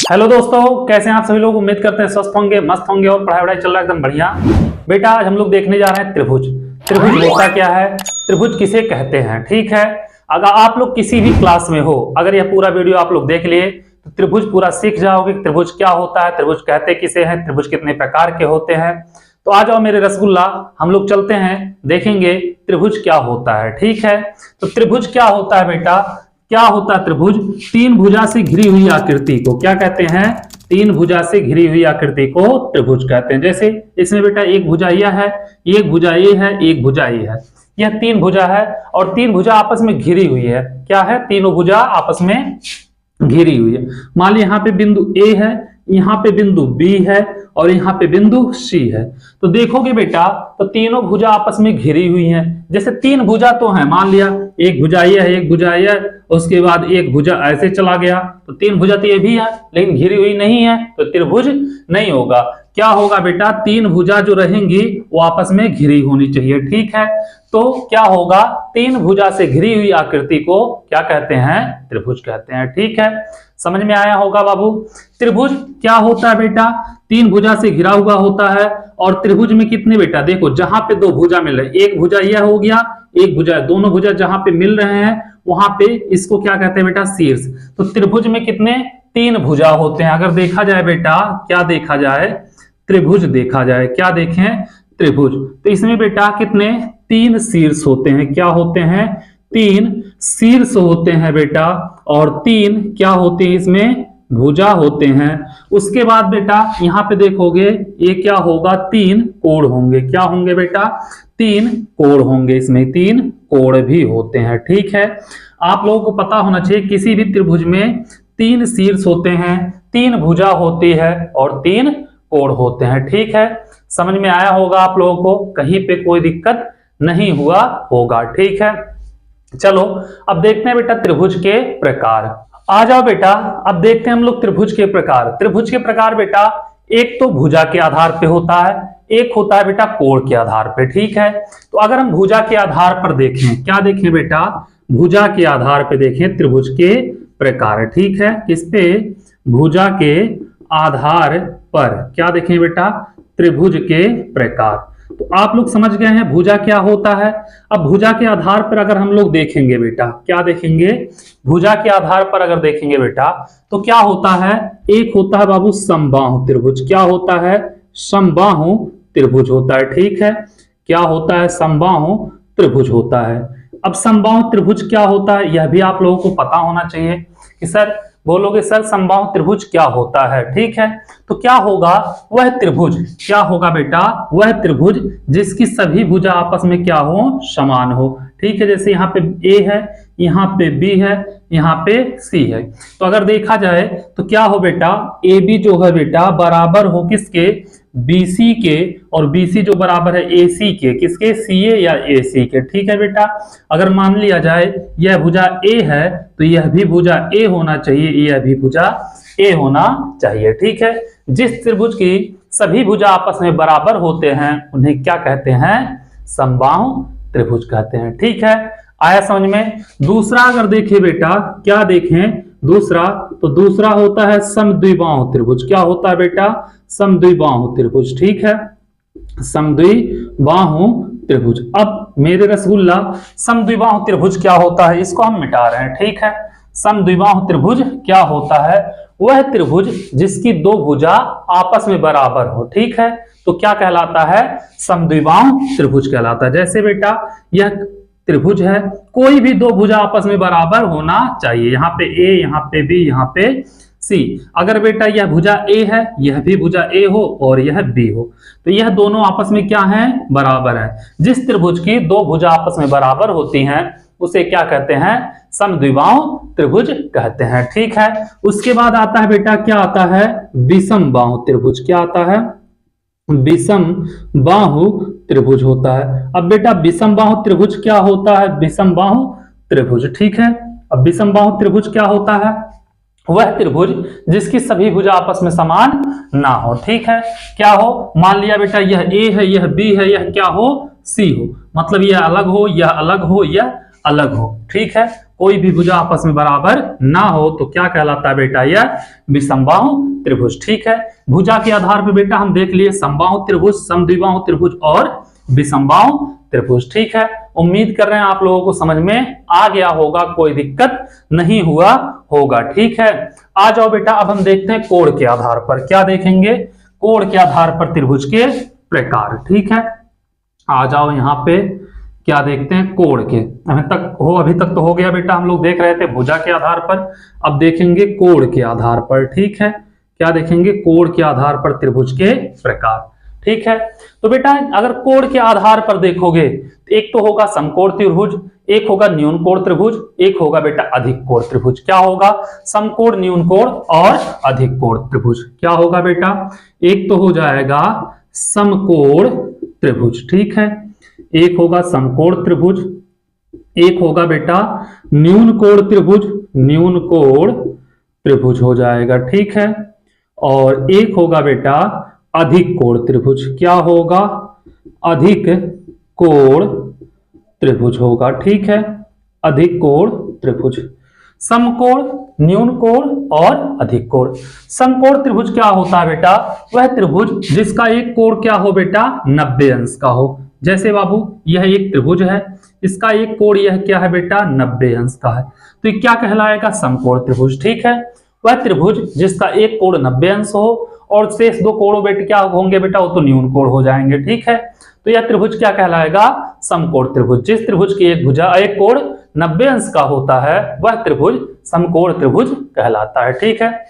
Hello दोस्तों, कैसे हैं आप सभी लोग। उम्मीद करते हैं स्वस्थ होंगे, मस्त होंगे और पढ़ाई वढ़ाई चल रहा है एकदम बढ़िया। बेटा आज हम लोग देखने जा रहे हैं त्रिभुज। त्रिभुज होता क्या है, त्रिभुज किसे कहते हैं। ठीक है, अगर आप लोग किसी भी क्लास में हो, अगर यह पूरा वीडियो आप लोग देख लिए तो त्रिभुज पूरा सीख जाओगे। त्रिभुज क्या होता है, त्रिभुज कहते किसे हैं, त्रिभुज कितने प्रकार के होते हैं। तो आ जाओ मेरे रसगुल्ला, हम लोग चलते हैं, देखेंगे त्रिभुज क्या होता है। ठीक है, तो त्रिभुज क्या होता है बेटा, क्या होता है त्रिभुज। तीन भुजा से घिरी हुई आकृति को क्या कहते हैं, तीन भुजा से घिरी हुई आकृति को त्रिभुज कहते हैं। जैसे इसमें बेटा एक भुजा यह है, एक भुजा ये है, एक भुजा ये है, यह तीन भुजा है और तीन भुजा आपस में घिरी हुई है। क्या है, तीनों भुजा आपस में घिरी हुई है। मान लीजिए यहाँ पे बिंदु ए है, यहाँ पे बिंदु बी है और यहाँ पे बिंदु सी है। तो देखोगे बेटा तो तीनों भुजा आपस में घिरी हुई हैं। जैसे तीन भुजा तो है, मान लिया एक भुजा ये है, एक भुजा ये है, उसके बाद एक भुजा ऐसे चला गया, तो तीन भुजा तो ये भी है लेकिन घिरी हुई नहीं है, तो त्रिभुज नहीं होगा। क्या होगा बेटा, तीन भुजा जो रहेंगी वो आपस में घिरी होनी चाहिए। ठीक है, तो क्या होगा, तीन भुजा से घिरी हुई आकृति को क्या कहते हैं, त्रिभुज कहते हैं। ठीक है, समझ में आया होगा बाबू। त्रिभुज क्या होता है बेटा, तीन भुजा से घिरा हुआ होता है। और त्रिभुज में कितने बेटा, देखो जहां पे दो भुजा मिल रहे, एक भुजा यह हो गया, एक भुजा, दोनों भुजा जहां पे मिल रहे हैं वहां पे इसको क्या कहते हैं बेटा, शीर्ष। तो त्रिभुज में कितने, तीन भुजा होते हैं। अगर देखा जाए बेटा, क्या देखा जाए, त्रिभुज देखा जाए, क्या देखें, त्रिभुज। तो इसमें बेटा कितने, तीन शीर्ष होते हैं। क्या होते हैं, तीन शीर्ष होते हैं बेटा, और तीन क्या होते हैं, इसमें भुजा होते हैं। उसके बाद बेटा यहाँ पे देखोगे ये क्या होगा, तीन कोण होंगे। क्या होंगे बेटा, तीन कोण होंगे, इसमें तीन कोण भी होते हैं। ठीक है, आप लोगों को पता होना चाहिए किसी भी त्रिभुज में तीन शीर्ष होते हैं, तीन भुजा होती है और तीन कोण होते हैं। ठीक है, समझ में आया होगा आप लोगों को, कहीं पे कोई दिक्कत नहीं हुआ होगा। ठीक है, चलो अब देखते हैं बेटा त्रिभुज के प्रकार। आ जाओ बेटा, अब देखते हैं हम लोग त्रिभुज के प्रकार। त्रिभुज के प्रकार बेटा, एक तो भुजा के आधार पे होता है, एक होता है बेटा कोण के आधार पे। ठीक है, तो अगर हम भुजा के आधार पर देखें, क्या देखें बेटा, भुजा के आधार पे देखें त्रिभुज के प्रकार। ठीक है, किस पे, भुजा के आधार पर क्या देखें बेटा, त्रिभुज के प्रकार। तो आप लोग समझ गए हैं भुजा क्या होता है। अब भुजा के आधार पर अगर हम लोग देखेंगे बेटा, क्या देखेंगे, भुजा के आधार पर अगर देखेंगे बेटा तो क्या होता है, एक होता है बाबू समबाहु त्रिभुज। क्या होता है, समबाहु त्रिभुज होता है। ठीक है, क्या होता है, समबाहु त्रिभुज होता है। अब समबाहु त्रिभुज क्या होता है, यह भी आप लोगों को पता होना चाहिए कि सर, बोलोगे सर समबाहु त्रिभुज क्या होता है। ठीक है, तो क्या होगा, वह त्रिभुज, क्या होगा बेटा, वह त्रिभुज जिसकी सभी भुजा आपस में क्या हो, समान हो। ठीक है, जैसे यहाँ पे ए है, यहाँ पे बी है, यहाँ पे सी है। तो अगर देखा जाए तो क्या हो बेटा, ए बी जो है बेटा बराबर हो किसके, बीसी के, और बीसी जो बराबर है एसी के, किसके, सीए या एसी के। ठीक है बेटा, अगर मान लिया जाए यह भुजा ए है तो यह भी भुजा ए होना चाहिए, यह भी भुजा ए होना चाहिए। ठीक है, जिस त्रिभुज की सभी भुजा आपस में बराबर होते हैं उन्हें क्या कहते हैं, समबाहु त्रिभुज कहते हैं। ठीक है, आया समझ में। दूसरा अगर देखें बेटा, क्या देखें दूसरा, तो दूसरा होता है समद्विबाहु त्रिभुज। क्या होता है बेटा, समद्विबाहु त्रिभुज। ठीक है, समद्विबाहु त्रिभुज। अब मेरे रसगुल्ला, समद्विबाहु त्रिभुज क्या होता है, इसको हम मिटा रहे हैं। ठीक है, समद्विबाहु त्रिभुज क्या होता है, वह त्रिभुज जिसकी दो भुजा आपस में बराबर हो। ठीक है, तो क्या कहलाता है, समद्विबाहु त्रिभुज कहलाता है। जैसे बेटा यह त्रिभुज है, कोई भी दो भुजा आपस में बराबर होना चाहिए। यहाँ पे ए, यहाँ पे बी, यहाँ पे सी। अगर बेटा यह भुजा ए है, यह भी भुजा ए हो और यह बी हो, तो यह दोनों आपस में क्या है, बराबर है। जिस त्रिभुज की दो भुजा आपस में बराबर होती हैं उसे क्या कहते हैं, समद्विबाहु त्रिभुज कहते हैं। ठीक है, उसके बाद आता है बेटा, क्या आता है, विषमबाहु त्रिभुज। क्या आता है, विषमबाहु त्रिभुज होता है। अब बेटा विषमबाहु त्रिभुज क्या होता है, विषमबाहु त्रिभुज। ठीक है, अब विषमबाहु त्रिभुज क्या होता है, वह त्रिभुज जिसकी सभी भुजा आपस में समान ना हो। ठीक है, क्या हो, मान लिया बेटा यह ए है, यह बी है, यह क्या हो, सी हो, मतलब यह अलग हो, यह अलग हो, यह अलग हो। ठीक है, कोई भी भुजा आपस में बराबर ना हो तो क्या कहलाता है बेटा, यह विषमबाहु त्रिभुज। ठीक है, भुजा के आधार पर बेटा हम देख लिए समबाहु त्रिभुज, समद्विबाहु त्रिभुज और विषमबाहु त्रिभुज। ठीक है, उम्मीद कर रहे हैं आप लोगों को समझ में आ गया होगा, कोई दिक्कत नहीं हुआ होगा। ठीक है, आ जाओ बेटा, अब हम देखते हैं कोण के आधार पर। क्या देखेंगे, कोण के आधार पर त्रिभुज के प्रकार। ठीक है, आ जाओ यहाँ पे, क्या देखते हैं, कोण के। अभी तक तो हो गया बेटा, हम लोग देख रहे थे भुजा के आधार पर, अब देखेंगे कोण के आधार पर। ठीक है, क्या देखेंगे, कोण के आधार पर त्रिभुज के प्रकार। ठीक है, तो बेटा अगर कोण के आधार पर देखोगे तो एक तो होगा समकोण त्रिभुज, एक होगा न्यून कोण त्रिभुज, एक होगा बेटा अधिक कोण त्रिभुज। क्या होगा, समकोण, न्यून कोण और अधिक कोण त्रिभुज। क्या होगा बेटा, एक तो हो जाएगा समकोण त्रिभुज। ठीक है, एक होगा समकोण त्रिभुज, एक होगा बेटा न्यून कोण त्रिभुज, न्यून कोण त्रिभुज हो जाएगा। ठीक है, और एक होगा बेटा अधिक कोण त्रिभुज। क्या होगा, अधिक कोण त्रिभुज होगा। ठीक है, अधिक कोण त्रिभुज, समकोण, न्यून कोण और अधिक कोण। समकोण त्रिभुज क्या होता है बेटा, वह त्रिभुज जिसका एक कोण क्या हो बेटा, 90 अंश का हो। जैसे बाबू यह एक त्रिभुज है, इसका एक कोण यह क्या है बेटा, 90 अंश का है, तो ये क्या कहलाएगा, समकोण त्रिभुज। ठीक है, वह त्रिभुज जिसका एक कोण 90 अंश हो और शेष दो कोणों बेटे क्या होंगे बेटा, वो तो न्यून कोण हो जाएंगे। ठीक है, तो यह त्रिभुज क्या कहलाएगा, समकोण त्रिभुज। जिस त्रिभुज की एक कोण 90 अंश का होता है वह त्रिभुज समकोण त्रिभुज कहलाता है। ठीक है,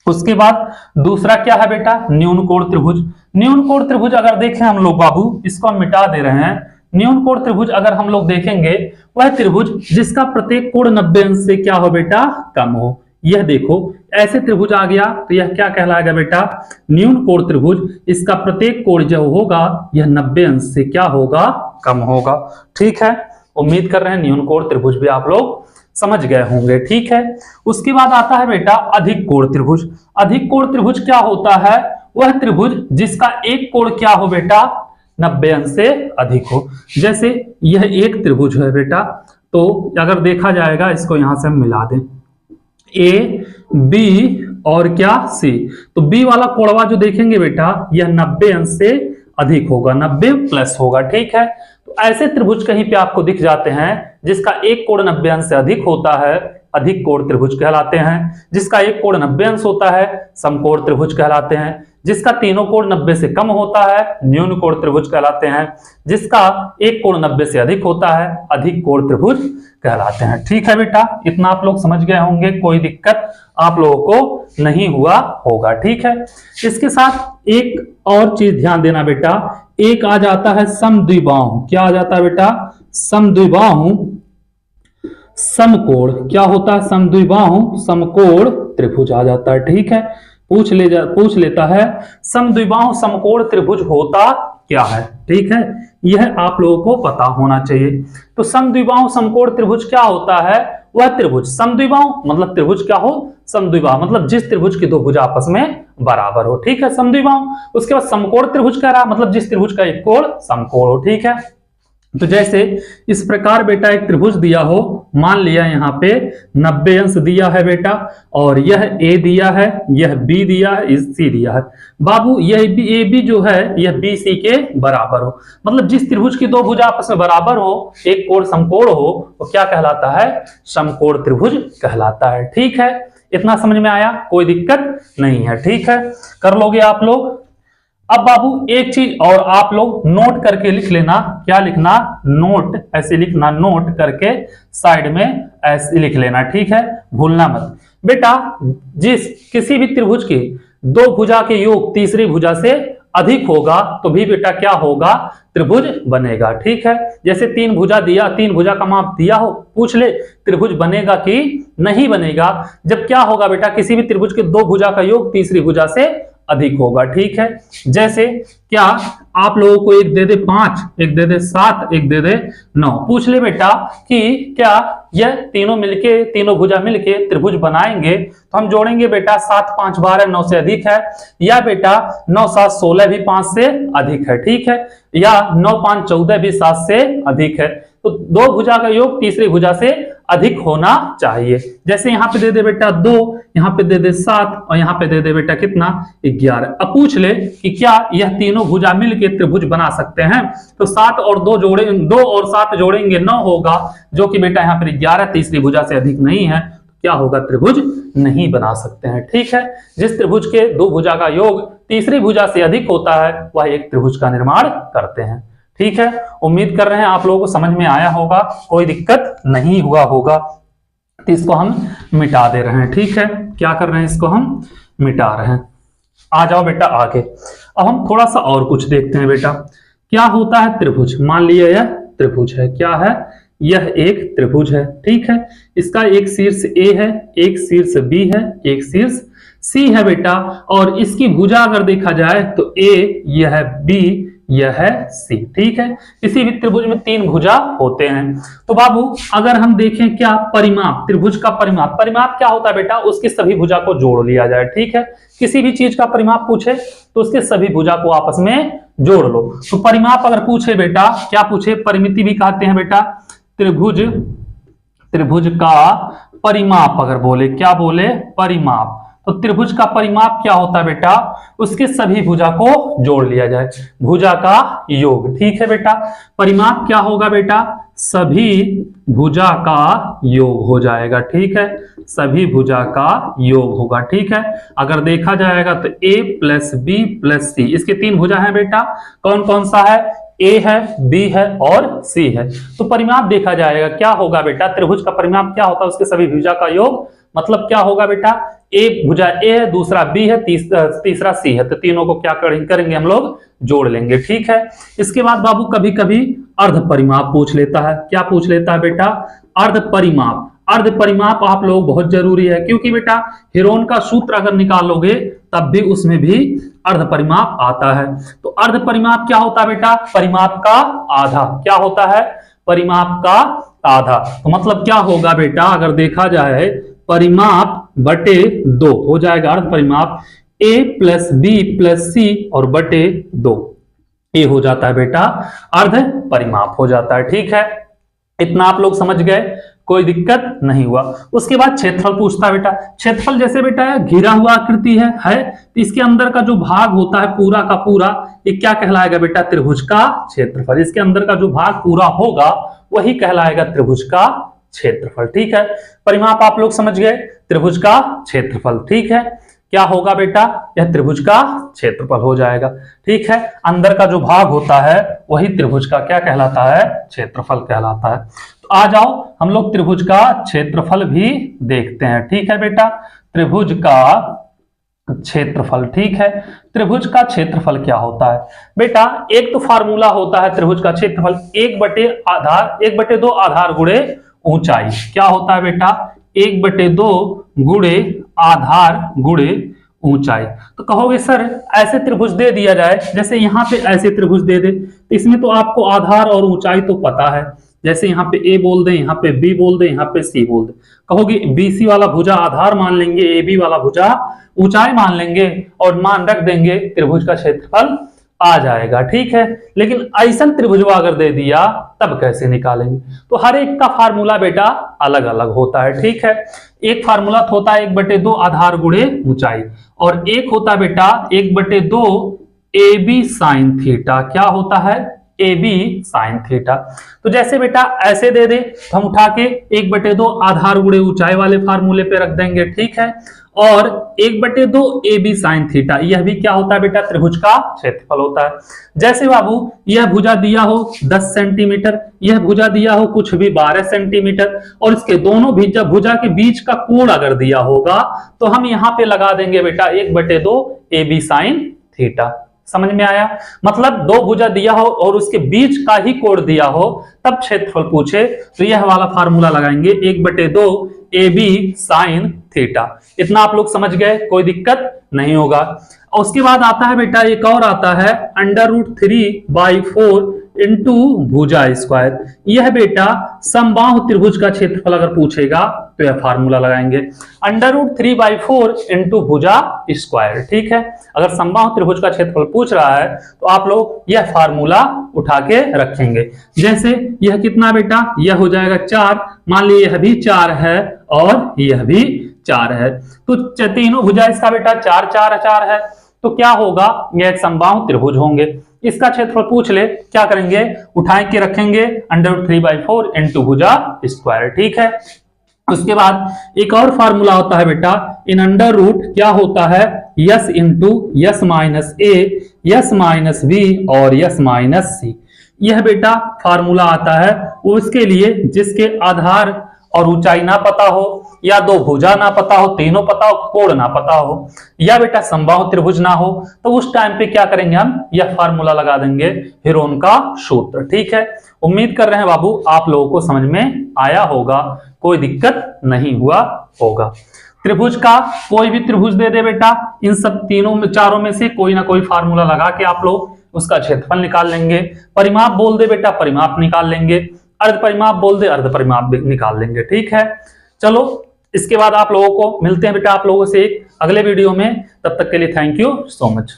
उसके बाद दूसरा क्या है बेटा, न्यून कोण त्रिभुज। न्यून कोण त्रिभुज अगर देखें हम लोग बाबू, इसको हम मिटा दे रहे हैं। न्यून कोण त्रिभुज अगर हम लोग देखेंगे, वह त्रिभुज जिसका प्रत्येक कोण 90 अंश से क्या हो बेटा, कम हो। यह देखो ऐसे त्रिभुज आ गया तो यह क्या कहलाएगा बेटा, न्यून कोण त्रिभुज। इसका प्रत्येक कोण जो होगा यह 90 अंश से क्या होगा, कम होगा। ठीक है, उम्मीद कर रहे हैं न्यून कोण त्रिभुज भी आप लोग समझ गए होंगे। ठीक है, उसके बाद आता है बेटा अधिक कोण त्रिभुज। अधिक कोण त्रिभुज क्या होता है, वह त्रिभुज जिसका एक कोण क्या हो बेटा, 90 अंश से अधिक हो। जैसे यह एक त्रिभुज है बेटा, तो अगर देखा जाएगा, इसको यहां से हम मिला दें, ए बी और क्या सी, तो बी वाला कोणवा जो देखेंगे बेटा यह 90 अंश से अधिक होगा, 90 प्लस होगा। ठीक है, तो ऐसे त्रिभुज कहीं पे आपको दिख जाते हैं जिसका एक कोण 90 अंश से अधिक होता है, अधिक कोण त्रिभुज कहलाते हैं। जिसका एक कोण 90 अंश होता है, समकोण त्रिभुज कहलाते हैं। जिसका तीनों कोण 90 से कम होता है, न्यून कोण त्रिभुज कहलाते हैं। जिसका एक कोण 90 से अधिक होता है, अधिक कोण त्रिभुज कहलाते हैं। ठीक है बेटा, इतना आप लोग समझ गए होंगे, कोई दिक्कत आप लोगों को नहीं हुआ होगा। ठीक है, इसके साथ एक और चीज ध्यान देना बेटा, एक आ जाता है समद्विबाहु। क्या आ जाता है बेटा, समद्विबाहु समकोण। क्या होता है, समद्विबाहु समकोण त्रिभुज आ जाता है। ठीक है, पूछ लेता है समद्विबाहु समकोण त्रिभुज होता क्या है। ठीक है, यह आप लोगों को पता होना चाहिए। तो समद्विबाहु समकोण त्रिभुज क्या होता है, वह त्रिभुज, समद्विबाहु मतलब त्रिभुज क्या हो, समद्विबाहु मतलब जिस त्रिभुज की दो भुजा आपस में बराबर हो। ठीक है, समद्विबाहु। उसके बाद समकोण त्रिभुज कह रहा, मतलब जिस त्रिभुज का एक कोण समकोण हो। ठीक है, तो जैसे इस प्रकार बेटा एक त्रिभुज दिया हो, मान लिया यहाँ पे 90 अंश दिया है बेटा, और यह ए दिया है, यह बी दिया है, सी दिया है। बाबू यह ए बी जो है यह बी सी के बराबर हो, मतलब जिस त्रिभुज की दो भुजा आपस में बराबर हो, एक कोण समकोण हो, वो क्या कहलाता है, समकोण त्रिभुज कहलाता है। ठीक है, इतना समझ में आया, कोई दिक्कत नहीं है। ठीक है, कर लोगे आप लोग। अब बाबू एक चीज और आप लोग नोट करके लिख लेना। क्या लिखना, नोट, ऐसे लिखना, नोट करके साइड में ऐसे लिख लेना। ठीक है, भूलना मत बेटा। जिस किसी भी त्रिभुज की दो भुजा के योग तीसरी भुजा से अधिक होगा तो भी बेटा क्या होगा, त्रिभुज बनेगा। ठीक है, जैसे तीन भुजा का माप दिया हो, पूछ ले त्रिभुज बनेगा कि नहीं बनेगा, जब क्या होगा बेटा, किसी भी त्रिभुज के दो भुजा का योग तीसरी भुजा से अधिक होगा। ठीक है, जैसे क्या आप लोगों को एक दे दे 5, एक दे दे 7, एक दे दे 9, पूछ ले बेटा कि क्या यह तीनों मिलके, तीनों भुजा मिलके त्रिभुज बनाएंगे, तो हम जोड़ेंगे बेटा 7 5 12 9 से अधिक है, या बेटा 9 7 16 भी 5 से अधिक है। ठीक है, या 9 5 14 भी 7 से अधिक है। तो दो भुजा का योग तीसरी भुजा से अधिक होना चाहिए। जैसे यहाँ पे दे दे बेटा 2, यहाँ पे दे दे 7 और यहाँ पे दे दे बेटा कितना 11। अब पूछ ले कि क्या यह तीनों भुजा मिलके त्रिभुज बना सकते हैं? तो 7 और 2 जोड़े 2 और 7 जोड़ेंगे 9 होगा, जो कि बेटा यहाँ पर 11 तीसरी भुजा से अधिक नहीं है, क्या होगा? त्रिभुज नहीं बना सकते हैं। ठीक है, जिस त्रिभुज के दो भुजा का योग तीसरी भुजा से अधिक होता है वह एक त्रिभुज का निर्माण करते हैं। ठीक है, उम्मीद कर रहे हैं आप लोगों को समझ में आया होगा, कोई दिक्कत नहीं हुआ होगा। तो इसको हम मिटा दे रहे हैं। ठीक है, क्या कर रहे हैं? इसको हम मिटा रहे हैं। आ जाओ बेटा आगे। अब हम थोड़ा सा और कुछ देखते हैं बेटा। क्या होता है त्रिभुज? मान लिया यह त्रिभुज है। क्या है? यह एक त्रिभुज है। ठीक है, इसका एक शीर्ष A है, एक शीर्ष B है, एक शीर्ष C है बेटा, और इसकी भुजा अगर देखा जाए तो A, यह है B, यह है C। ठीक है, किसी भी त्रिभुज में 3 भुजा होते हैं। तो बाबू अगर हम देखें क्या परिमाप, त्रिभुज का परिमाप, परिमाप क्या होता है बेटा? उसकी सभी भुजा को जोड़ लिया जाए। ठीक है, किसी भी चीज का परिमाप पूछे तो उसके सभी भुजा को आपस में जोड़ लो। तो परिमाप अगर पूछे बेटा, क्या पूछे? परिमिति भी कहते हैं बेटा। त्रिभुज का परिमाप अगर बोले, क्या बोले? परिमाप। तो त्रिभुज का परिमाप क्या होता है बेटा? उसके सभी भुजा को जोड़ लिया जाए, भुजा का योग। ठीक है बेटा, परिमाप क्या होगा बेटा? सभी भुजा का योग हो जाएगा। ठीक है, सभी भुजा का योग होगा। ठीक है, अगर देखा जाएगा तो A + B + C, इसके 3 भुजा हैं बेटा। कौन कौन सा है? A है, B है और C है। तो परिमाप देखा जाएगा, क्या होगा बेटा? त्रिभुज का परिमाप क्या होता है? उसके सभी भुजा का योग। मतलब क्या होगा बेटा? एक भुजा A है, दूसरा B है, तीसरा C है। तो तीनों को क्या करेंगे हम लोग? जोड़ लेंगे। ठीक है, इसके बाद बाबू कभी कभी अर्ध परिमाप पूछ लेता है। क्या पूछ लेता है बेटा? अर्ध परिमाप। अर्ध परिमाप आप लोग बहुत जरूरी है, क्योंकि बेटा हेरोन का सूत्र अगर निकालोगे तब भी उसमें भी अर्ध परिमाप आता है। तो अर्ध परिमाप क्या होता है बेटा? परिमाप का आधा। क्या होता है? परिमाप का आधा। तो मतलब क्या होगा बेटा? अगर देखा जाए परिमाप बटे 2 हो जाएगा अर्ध परिमाप। A + B + C और बटे 2, ये हो जाता है बेटा अर्ध परिमाप हो जाता है। ठीक है, इतना आप लोग समझ गए, कोई दिक्कत नहीं हुआ। उसके बाद क्षेत्रफल पूछता है बेटा। क्षेत्रफल जैसे बेटा घिरा हुआ आकृति है तो इसके अंदर का जो भाग होता है पूरा का पूरा, ये क्या कहलाएगा बेटा? त्रिभुज का क्षेत्रफल। इसके अंदर का जो भाग पूरा होगा वही कहलाएगा त्रिभुज का क्षेत्रफल। ठीक है, परिमाप आप लोग समझ गए, त्रिभुज का क्षेत्रफल। ठीक है, क्या होगा बेटा? यह त्रिभुज का क्षेत्रफल हो जाएगा। ठीक है, अंदर का जो भाग होता है वही त्रिभुज का क्या कहलाता है? क्षेत्रफल कहलाता है। तो आ जाओ हम लोग त्रिभुज का क्षेत्रफल भी देखते हैं। ठीक है बेटा, त्रिभुज का क्षेत्रफल। ठीक है, त्रिभुज का क्षेत्रफल क्या होता है बेटा? एक तो फार्मूला होता है त्रिभुज का क्षेत्रफल 1/2 आधार गुणे ऊंचाई। क्या होता है बेटा? 1/2 गुणे आधार गुणे ऊंचाई। तो कहोगे सर ऐसे त्रिभुज दे दिया जाए, जैसे यहाँ पे ऐसे त्रिभुज दे दे, तो इसमें तो आपको आधार और ऊंचाई तो पता है। जैसे यहाँ पे A बोल दे, यहाँ पे B बोल दे, यहाँ पे C बोल दे। कहोगे BC वाला भुजा आधार मान लेंगे, AB वाला भुजा ऊंचाई मान लेंगे और मान रख देंगे, त्रिभुज का क्षेत्रफल आ जाएगा। ठीक है, लेकिन ऐसा त्रिभुजवा अगर दे दिया तब कैसे निकालेंगे? तो हर एक का फार्मूला बेटा अलग अलग होता है। ठीक है, एक फार्मूला होता है 1/2 आधार गुणे ऊंचाई, और एक होता है बेटा 1/2 AB sin थीटा। क्या होता है? AB sin theta. तो जैसे बेटा ऐसे दे दे तो हम उठा के 1/2 आधार गुणे ऊंचाई वाले फार्मूले पे रख देंगे। ठीक है, और 1/2 AB sin थीटा, यह भी क्या होता है बेटा? त्रिभुज का क्षेत्रफल होता है। जैसे बाबू यह भुजा दिया हो 10 सेंटीमीटर, यह भुजा दिया हो कुछ भी 12 सेंटीमीटर, और इसके दोनों भुजा के बीच का कोण अगर दिया होगा तो हम यहाँ पे लगा देंगे बेटा 1/2 AB sin थीटा। समझ में आया? मतलब दो भुजा दिया हो और उसके बीच का ही कोण दिया हो तब क्षेत्रफल पूछे तो यह वाला फार्मूला लगाएंगे 1/2 AB sin थीटा। इतना आप लोग समझ गए, कोई दिक्कत नहीं होगा। और उसके बाद आता है बेटा एक और आता है √3/4 इंटू भुजा स्क्वायर। यह बेटा समबाहु त्रिभुज का क्षेत्रफल अगर पूछेगा तो यह फार्मूला लगाएंगे, √3/4 इंटू भुजा स्क्वायर। ठीक है, अगर समबाहु त्रिभुज का क्षेत्रफल पूछ रहा है तो आप लोग यह फार्मूला उठा के रखेंगे। जैसे यह कितना बेटा, यह हो जाएगा 4, मान लीजिए यह भी 4 है और यह भी 4 है, तो तीनों भुजा इसका बेटा 4 4 4 है, तो क्या होगा, यह एक समबाहु त्रिभुज होंगे। इसका क्षेत्रफल पूछ ले, क्या करेंगे, उठाए के रखेंगे √3/4 इंटू भुजा स्क्वायर। ठीक है, उसके बाद एक और फार्मूला होता है बेटा, इन अंडर रूट क्या होता है, यस इंटू यस माइनस ए, यस माइनस बी और यस माइनस सी। यह बेटा फार्मूला आता है उसके लिए जिसके आधार और ऊंचाई ना पता हो, या दो भुजा ना पता हो, तीनों पता हो, कोण ना पता हो, या बेटा समबाहु त्रिभुज ना हो, तो उस टाइम पे क्या करेंगे हम, यह फार्मूला लगा देंगे, हेरोन का सूत्र। ठीक है, उम्मीद कर रहे हैं बाबू आप लोगों को समझ में आया होगा, कोई दिक्कत नहीं हुआ होगा। त्रिभुज का कोई भी त्रिभुज दे दे बेटा, इन सब तीनों में चारों में से कोई ना कोई फार्मूला लगा के आप लोग उसका क्षेत्रफल निकाल लेंगे। परिमाप बोल दे बेटा, परिमाप निकाल लेंगे। अर्ध परिमाप बोल दे, अर्ध परिमाप भी निकाल लेंगे। ठीक है, चलो इसके बाद आप लोगों को मिलते हैं बेटा आप लोगों से एक अगले वीडियो में, तब तक के लिए थैंक यू सो मच।